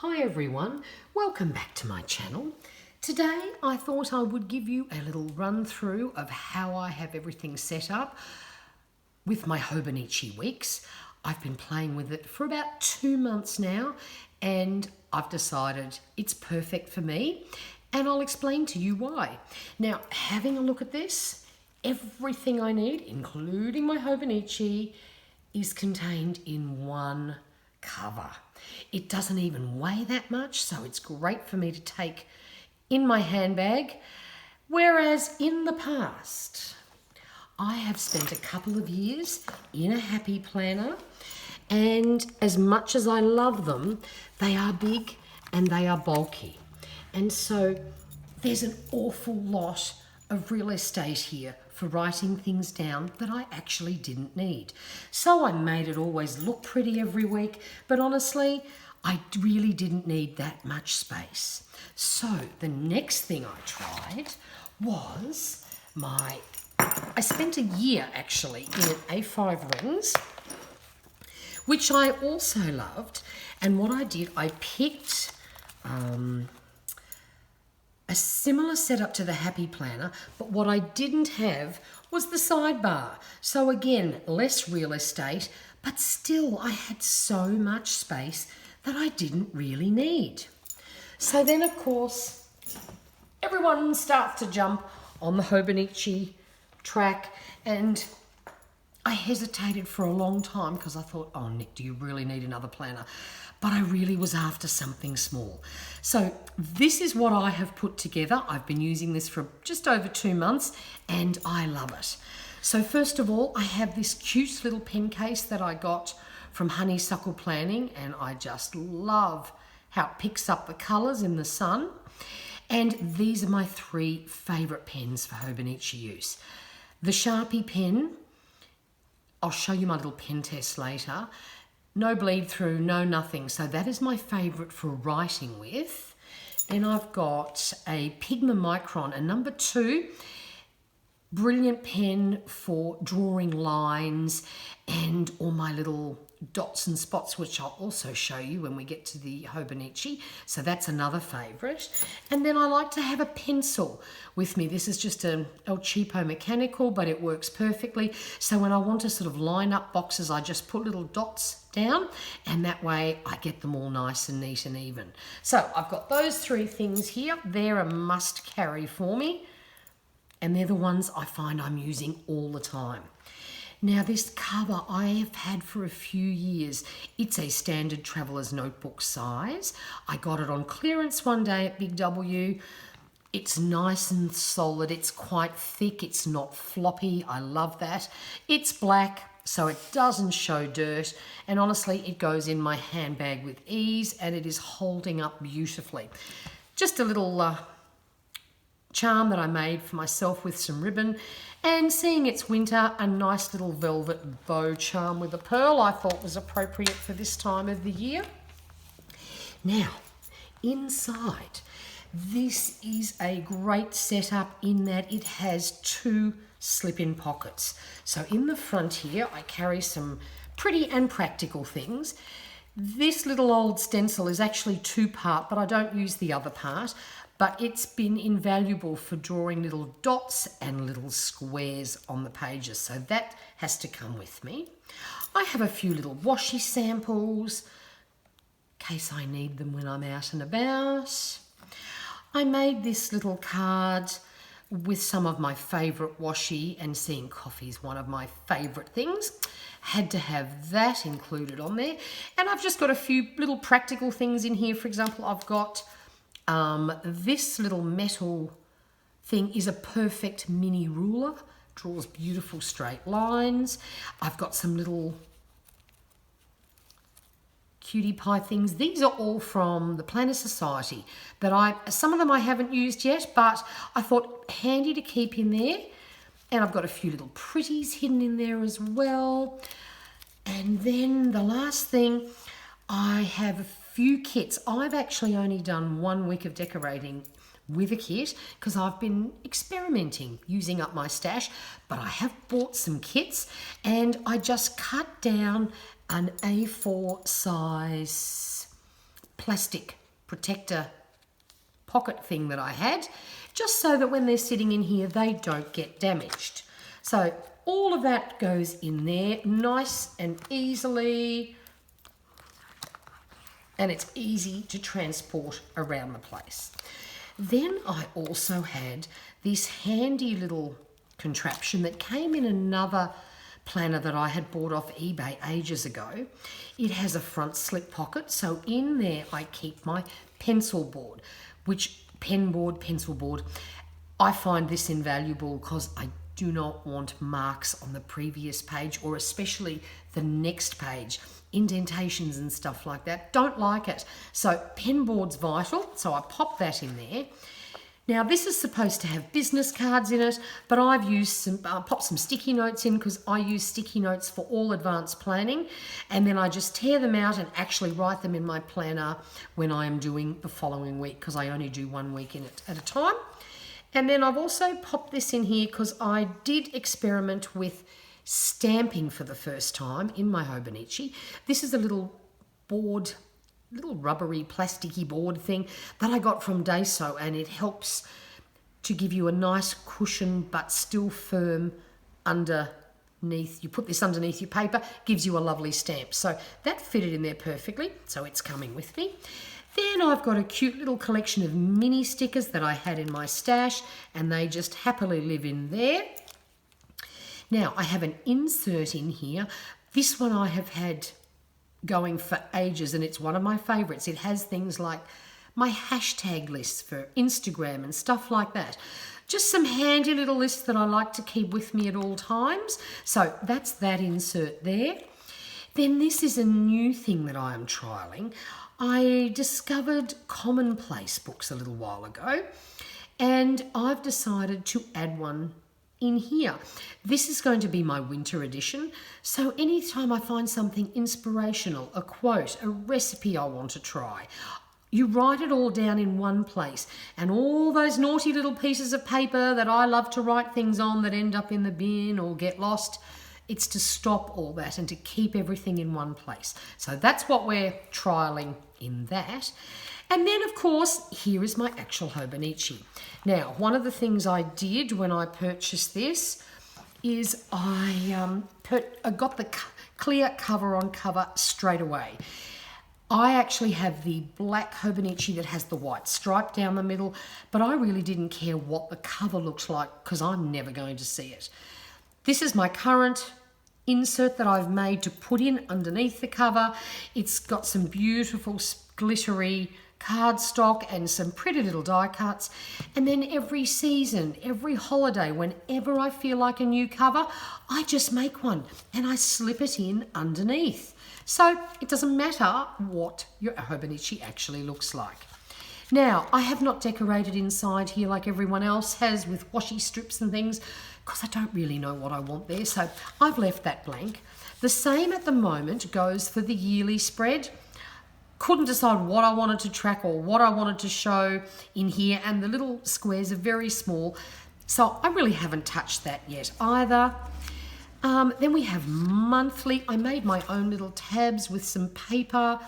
Hi everyone, welcome back to my channel. Today I thought I would give you a little run through of how I have everything set up with my Hobonichi Weeks. I've been playing with it for about 2 months now and I've decided it's perfect for me and I'll explain to you why. Now, having a look at this, everything I need, including my Hobonichi, is contained in one cover. It doesn't even weigh that much, so it's great for me to take in my handbag. Whereas in the past, I have spent a couple of years in a happy planner, and as much as I love them, they are big and they are bulky. And so there's an awful lot of real estate here for writing things down that I actually didn't need. So I made it always look pretty every week, but honestly, I really didn't need that much space. So the next thing I tried was I spent a year actually in A5 rings, which I also loved. And what I did, I picked a similar setup to the Happy Planner, but what I didn't have was the sidebar. So again, less real estate, but still I had so much space that I didn't really need. So then of course, everyone starts to jump on the Hobonichi track, and I hesitated for a long time because I thought, oh Nick, do you really need another planner? But I really was after something small. So this is what I have put together. I've been using this for just over 2 months and I love it. So first of all, I have this cute little pen case that I got from Honeysuckle Planning, and I just love how it picks up the colours in the sun. And these are my 3 favourite pens for Hobonichi use. The Sharpie pen, I'll show you my little pen test later. No bleed through, no nothing. So that is my favourite for writing with. Then I've got a Pigma Micron, a number 2. Brilliant pen for drawing lines and all my little dots and spots, which I'll also show you when we get to the Hobonichi. So that's another favourite. And then I like to have a pencil with me. This is just a El Cheapo mechanical, but it works perfectly. So when I want to sort of line up boxes, I just put little dots down, and that way I get them all nice and neat and even. So I've got those 3 things here. They're a must carry for me, and they're the ones I find I'm using all the time. Now this cover I have had for a few years. It's a standard traveller's notebook size. I got it on clearance one day at Big W. It's nice and solid. It's quite thick. It's not floppy. I love that. It's black, so it doesn't show dirt. And honestly, it goes in my handbag with ease, and it is holding up beautifully. Just a little charm that I made for myself with some ribbon, and seeing it's winter, a nice little velvet bow charm with a pearl I thought was appropriate for this time of the year. Now, inside, this is a great setup in that it has 2 slip-in pockets. So in the front here, I carry some pretty and practical things. This little old stencil is actually 2-part, but I don't use the other part. But it's been invaluable for drawing little dots and little squares on the pages. So that has to come with me. I have a few little washi samples in case I need them when I'm out and about. I made this little card with some of my favourite washi, and seeing coffee is one of my favourite things. Had to have that included on there. And I've just got a few little practical things in here. For example, I've got this little metal thing is a perfect mini ruler, draws beautiful straight lines. I've got some little cutie pie things. These are all from the Planner Society that some of them I haven't used yet, but I thought handy to keep in there. And I've got a few little pretties hidden in there as well. And then the last thing, I have a few kits. I've actually only done 1 week of decorating with a kit because I've been experimenting using up my stash, but I have bought some kits, and I just cut down an A4 size plastic protector pocket thing that I had, just so that when they're sitting in here, they don't get damaged. So all of that goes in there nice and easily, and it's easy to transport around the place. Then I also had this handy little contraption that came in another planner that I had bought off eBay ages ago. It has a front slip pocket, so in there I keep my pencil board, pencil board. I find this invaluable because I do not want marks on the previous page, or especially the next page, indentations and stuff like that. Don't like it. So pen board's vital, so I pop that in there. Now this is supposed to have business cards in it, but I've used popped some sticky notes in because I use sticky notes for all advanced planning, and then I just tear them out and actually write them in my planner when I am doing the following week, because I only do 1 week in it at a time. And then I've also popped this in here because I did experiment with stamping for the first time in my Hobonichi. This is a little board, little rubbery plasticky board thing that I got from Daiso, and it helps to give you a nice cushion but still firm underneath. You put this underneath your paper, gives you a lovely stamp. So that fitted in there perfectly, so it's coming with me. Then I've got a cute little collection of mini stickers that I had in my stash, and they just happily live in there. Now I have an insert in here. This one I have had going for ages, and it's one of my favorites. It has things like my hashtag lists for Instagram and stuff like that. Just some handy little lists that I like to keep with me at all times. So that's that insert there. Then this is a new thing that I am trialing. I discovered commonplace books a little while ago, and I've decided to add one in here. This is going to be my winter edition, so anytime I find something inspirational, a quote, a recipe I want to try, you write it all down in one place, and all those naughty little pieces of paper that I love to write things on that end up in the bin or get lost, it's to stop all that and to keep everything in one place. So that's what we're trialing in that. And then, of course, here is my actual Hobonichi. Now, one of the things I did when I purchased this is I got the clear cover on cover straight away. I actually have the black Hobonichi that has the white stripe down the middle, but I really didn't care what the cover looks like because I'm never going to see it. This is my current insert that I've made to put in underneath the cover. It's got some beautiful glittery cardstock and some pretty little die cuts. And then every season, every holiday, whenever I feel like a new cover, I just make one and I slip it in underneath. So it doesn't matter what your Hobonichi actually looks like. Now, I have not decorated inside here like everyone else has with washi strips and things, because I don't really know what I want there, so I've left that blank. The same at the moment goes for the yearly spread. Couldn't decide what I wanted to track or what I wanted to show in here, and the little squares are very small, so I really haven't touched that yet either. Then we have monthly. I made my own little tabs with some paper,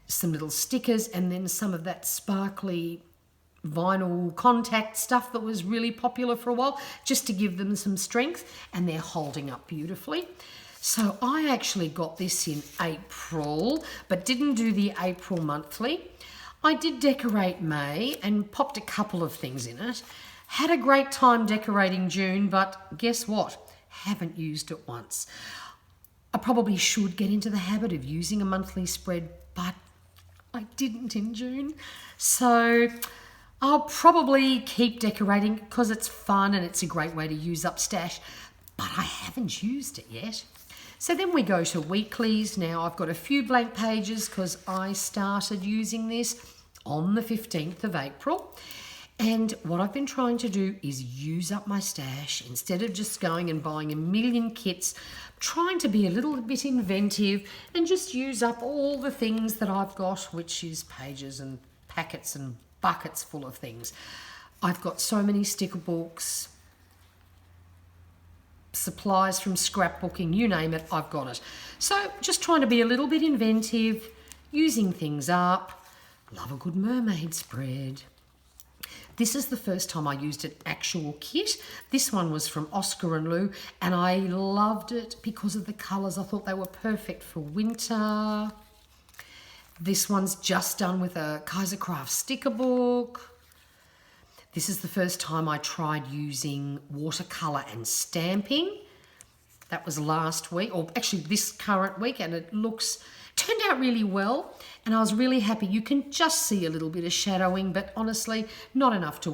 some little stickers, and then some of that sparkly vinyl contact stuff that was really popular for a while, just to give them some strength, and they're holding up beautifully. So I actually got this in April, but didn't do the April monthly. I did decorate May and popped a couple of things in it. Had a great time decorating June, but guess what? Haven't used it once. I probably should get into the habit of using a monthly spread, but I didn't in June. So I'll probably keep decorating because it's fun and it's a great way to use up stash, but I haven't used it yet. So then we go to weeklies. Now I've got a few blank pages because I started using this on the 15th of April. And what I've been trying to do is use up my stash instead of just going and buying a million kits, trying to be a little bit inventive and just use up all the things that I've got, which is pages and packets and buckets full of things. I've got so many sticker books, supplies from scrapbooking, you name it, I've got it. So just trying to be a little bit inventive, using things up, Love a good mermaid spread. This is the first time I used an actual kit. This one was from Oscar and Lou, and I loved it because of the colours. I thought they were perfect for winter. This one's just done with a Kaisercraft sticker book. This is the first time I tried using watercolour and stamping. That was last week, or actually this current week, and it turned out really well. And I was really happy. You can just see a little bit of shadowing, but honestly, not enough to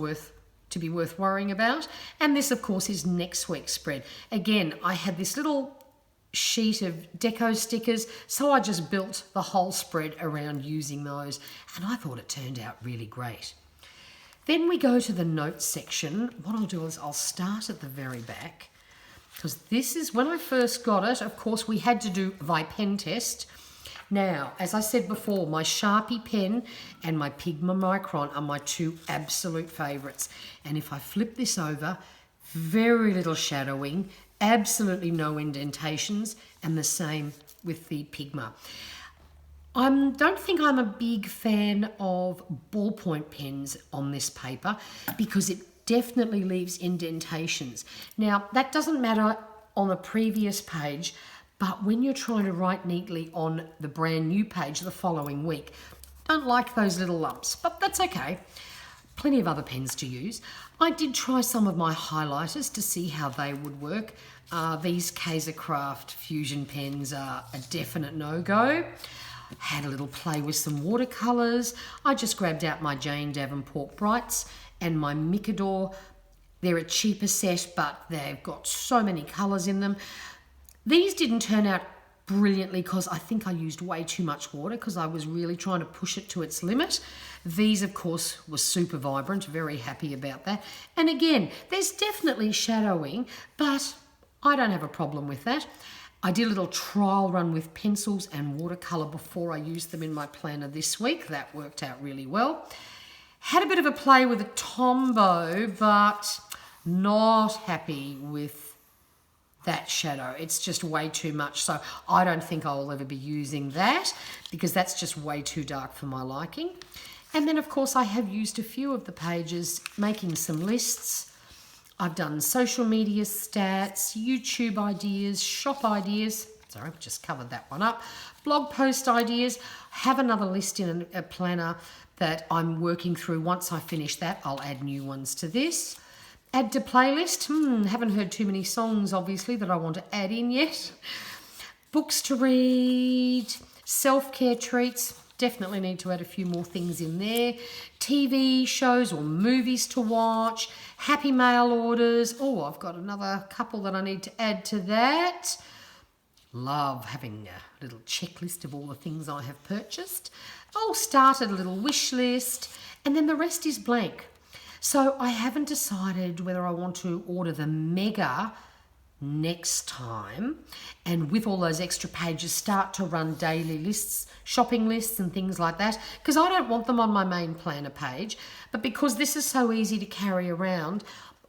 be worth worrying about. And this, of course, is next week's spread. Again, I had this little sheet of deco stickers, so I just built the whole spread around using those, and I thought it turned out really great. Then we go to the notes section. What I'll do is I'll start at the very back, because this is when I first got it. Of course, we had to do my pen test. Now, as I said before, my Sharpie pen and my Pigma Micron are my two absolute favourites. And if I flip this over, very little shadowing, absolutely no indentations, and the same with the Pigma. I don't think I'm a big fan of ballpoint pens on this paper because it definitely leaves indentations. Now, that doesn't matter on the previous page, but when you're trying to write neatly on the brand new page the following week, don't like those little lumps, but that's okay. Plenty of other pens to use. I did try some of my highlighters to see how they would work. These Kaisercraft Fusion pens are a definite no-go. Had a little play with some watercolours. I just grabbed out my Jane Davenport Brights and my Micador. They're a cheaper set, but they've got so many colours in them. These didn't turn out brilliantly because I think I used way too much water because I was really trying to push it to its limit. These, of course, were super vibrant, very happy about that. And again, there's definitely shadowing, but I don't have a problem with that. I did a little trial run with pencils and watercolour before I used them in my planner this week. That worked out really well. Had a bit of a play with a Tombow, but not happy with that shadow. It's just way too much, so I don't think I'll ever be using that because that's just way too dark for my liking. And then, of course, I have used a few of the pages making some lists. I've done social media stats, YouTube ideas, shop ideas. Sorry, just covered that one up. Blog post ideas. Have another list in a planner that I'm working through. Once I finish that, I'll add new ones to this. Add to playlist. Haven't heard too many songs, obviously, that I want to add in yet. Books to read. Self-care treats. Definitely need to add a few more things in there. TV shows or movies to watch. Happy mail orders. Oh, I've got another couple that I need to add to that. Love having a little checklist of all the things I have purchased. I'll start at a little wish list, and then the rest is blank. So I haven't decided whether I want to order the mega next time, and with all those extra pages start to run daily lists, shopping lists and things like that, because I don't want them on my main planner page, but because this is so easy to carry around,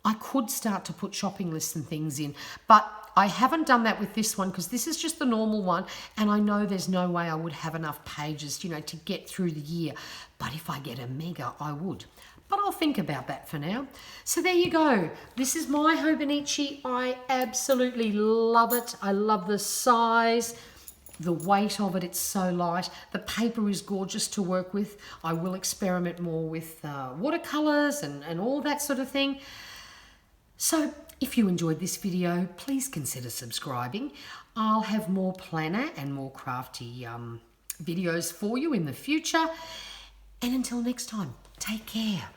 I could start to put shopping lists and things in, but I haven't done that with this one because this is just the normal one, and I know there's no way I would have enough pages, to get through the year, but if I get a mega, I would. But I'll think about that for now. So there you go. This is my Hobonichi. I absolutely love it. I love the size, the weight of it. It's so light. The paper is gorgeous to work with. I will experiment more with watercolors and all that sort of thing. So if you enjoyed this video, please consider subscribing. I'll have more planner and more crafty videos for you in the future. And until next time, take care.